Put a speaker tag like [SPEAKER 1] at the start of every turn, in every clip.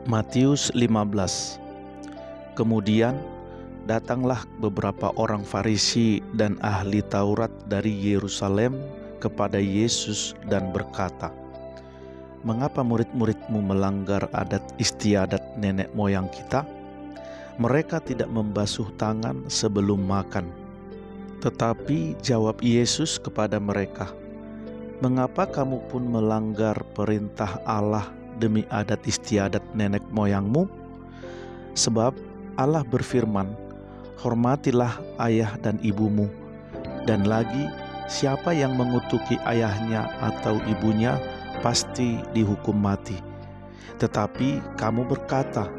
[SPEAKER 1] Matius 15. Kemudian datanglah beberapa orang Farisi dan ahli Taurat dari Yerusalem kepada Yesus dan berkata, "Mengapa murid-muridmu melanggar adat istiadat nenek moyang kita? Mereka tidak membasuh tangan sebelum makan." Tetapi jawab Yesus kepada mereka, "Mengapa kamu pun melanggar perintah Allah demi adat istiadat nenek moyangmu? Sebab Allah berfirman, 'Hormatilah ayah dan ibumu,' dan lagi, siapa yang mengutuki ayahnya atau ibunya pasti dihukum mati. Tetapi kamu berkata,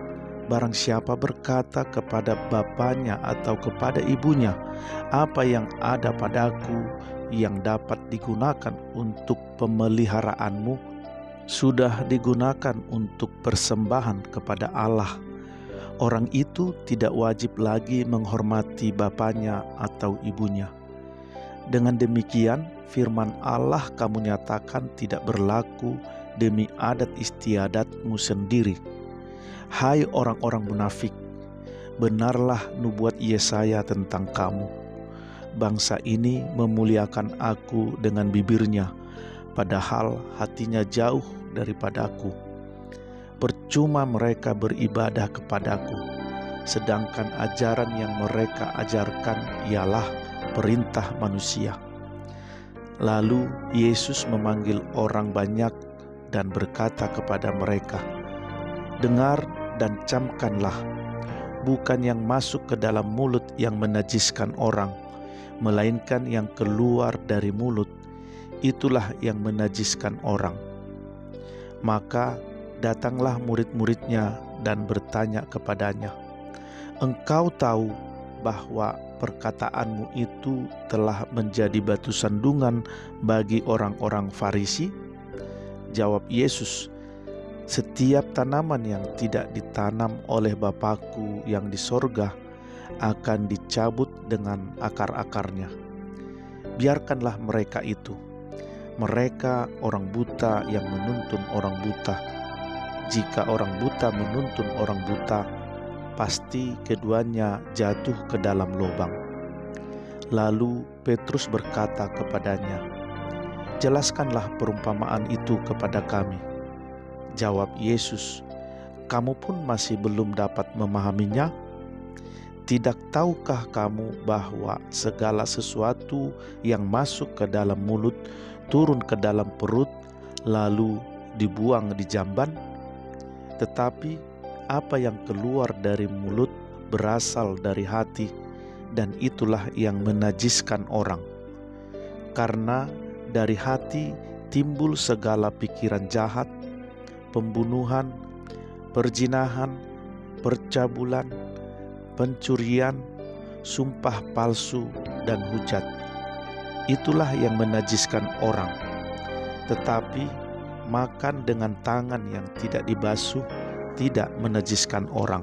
[SPEAKER 1] barang siapa berkata kepada bapanya atau kepada ibunya, 'Apa yang ada padaku yang dapat digunakan untuk pemeliharaanmu, sudah digunakan untuk persembahan kepada Allah,' orang itu tidak wajib lagi menghormati bapanya atau ibunya. Dengan demikian, firman Allah kamu nyatakan tidak berlaku demi adat istiadatmu sendiri. Hai orang-orang munafik, benarlah nubuat Yesaya tentang kamu. Bangsa ini memuliakan aku dengan bibirnya, padahal hatinya jauh daripadaku. Percuma mereka beribadah kepadaku, sedangkan ajaran yang mereka ajarkan ialah perintah manusia." Lalu Yesus memanggil orang banyak dan berkata kepada mereka, "Dengar dan camkanlah, bukan yang masuk ke dalam mulut yang menajiskan orang, melainkan yang keluar dari mulut, itulah yang menajiskan orang." Maka datanglah murid-muridnya dan bertanya kepadanya, "Engkau tahu bahwa perkataanmu itu telah menjadi batu sandungan bagi orang-orang Farisi?" Jawab Yesus, "Setiap tanaman yang tidak ditanam oleh Bapa-Ku yang di sorga akan dicabut dengan akar-akarnya. Biarkanlah mereka itu. Mereka orang buta yang menuntun orang buta. Jika orang buta menuntun orang buta, pasti keduanya jatuh ke dalam lubang." Lalu Petrus berkata kepadanya, "Jelaskanlah perumpamaan itu kepada kami." Jawab Yesus, "Kamu pun masih belum dapat memahaminya? Tidak tahukah kamu bahwa segala sesuatu yang masuk ke dalam mulut turun ke dalam perut, lalu dibuang di jamban? Tetapi apa yang keluar dari mulut berasal dari hati, dan itulah yang menajiskan orang. Karena dari hati timbul segala pikiran jahat, pembunuhan, perzinahan, percabulan, pencurian, sumpah palsu, dan hujat. Itulah yang menajiskan orang. Tetapi makan dengan tangan yang tidak dibasuh tidak menajiskan orang."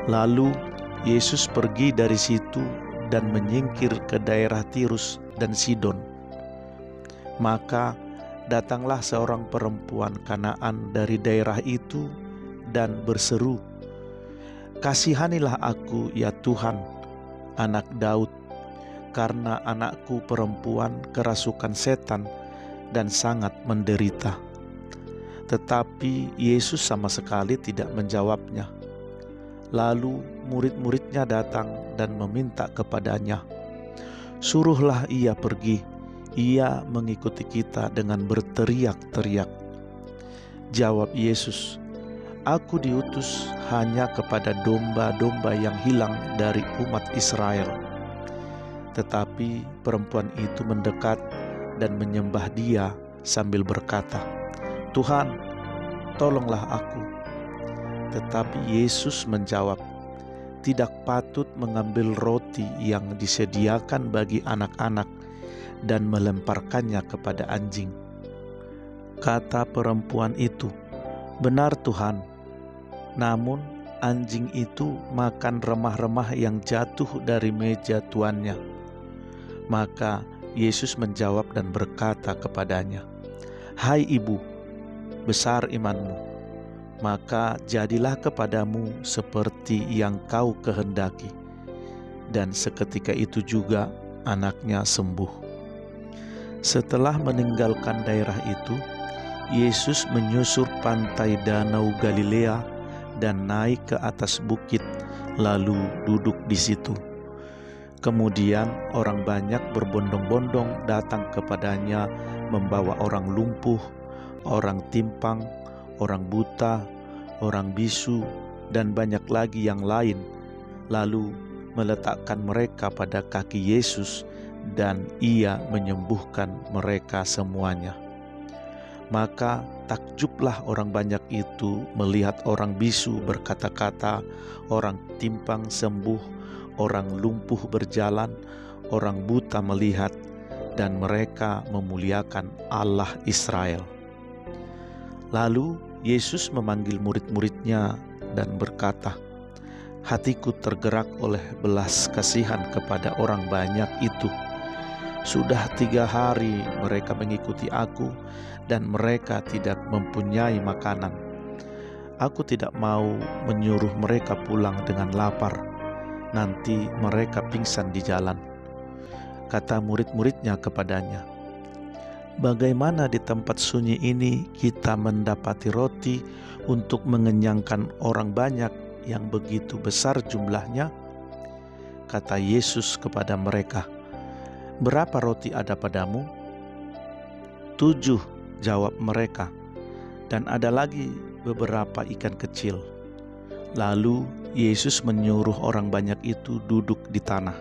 [SPEAKER 1] Lalu Yesus pergi dari situ dan menyingkir ke daerah Tirus dan Sidon. Maka datanglah seorang perempuan Kanaan dari daerah itu dan berseru, "Kasihanilah aku ya Tuhan, anak Daud, karena anakku perempuan kerasukan setan dan sangat menderita." Tetapi Yesus sama sekali tidak menjawabnya. Lalu murid-muridnya datang dan meminta kepadanya, "Suruhlah ia pergi, ia mengikuti kita dengan berteriak-teriak." Jawab Yesus, "Aku diutus hanya kepada domba-domba yang hilang dari umat Israel." Tetapi perempuan itu mendekat dan menyembah Dia sambil berkata, "Tuhan, tolonglah aku." Tetapi Yesus menjawab, "Tidak patut mengambil roti yang disediakan bagi anak-anak dan melemparkannya kepada anjing." Kata perempuan itu, "Benar Tuhan, namun anjing itu makan remah-remah yang jatuh dari meja tuannya." Maka Yesus menjawab dan berkata kepadanya, "Hai ibu, besar imanmu, maka jadilah kepadamu seperti yang kau kehendaki. Dan seketika itu juga anaknya sembuh. Setelah meninggalkan daerah itu, Yesus menyusur pantai Danau Galilea dan naik ke atas bukit, lalu duduk di situ. Kemudian orang banyak berbondong-bondong datang kepadanya, membawa orang lumpuh, orang timpang, orang buta, orang bisu, dan banyak lagi yang lain, lalu meletakkan mereka pada kaki Yesus, dan Ia menyembuhkan mereka semuanya. Maka takjublah orang banyak itu melihat orang bisu berkata-kata, orang timpang sembuh, orang lumpuh berjalan, orang buta melihat, dan mereka memuliakan Allah Israel. Lalu Yesus memanggil murid-muridnya dan berkata, "Hatiku tergerak oleh belas kasihan kepada orang banyak itu. Sudah 3 hari mereka mengikuti aku, dan mereka tidak mempunyai makanan. Aku tidak mau menyuruh mereka pulang dengan lapar. Nanti mereka pingsan di jalan." Kata murid-muridnya kepadanya, "Bagaimana di tempat sunyi ini kita mendapati roti untuk mengenyangkan orang banyak yang begitu besar jumlahnya?" Kata Yesus kepada mereka, "Berapa roti ada padamu?" 7, jawab mereka. "Dan ada lagi beberapa ikan kecil." Lalu Yesus menyuruh orang banyak itu duduk di tanah.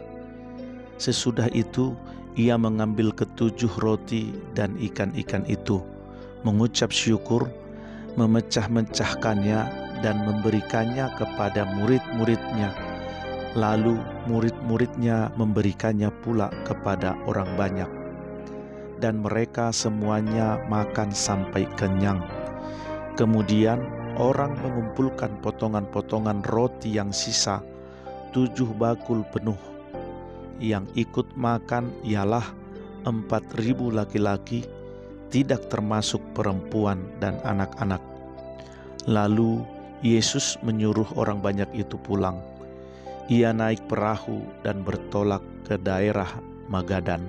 [SPEAKER 1] Sesudah itu Ia mengambil ke-7 roti dan ikan-ikan itu, mengucap syukur, memecah-mecahkannya dan memberikannya kepada murid-muridnya. Lalu murid-muridnya memberikannya pula kepada orang banyak. Dan mereka semuanya makan sampai kenyang. Kemudian orang mengumpulkan potongan-potongan roti yang sisa, 7 bakul penuh. Yang ikut makan ialah 4.000 laki-laki, tidak termasuk perempuan dan anak-anak. Lalu Yesus menyuruh orang banyak itu pulang. Ia naik perahu dan bertolak ke daerah Magadan.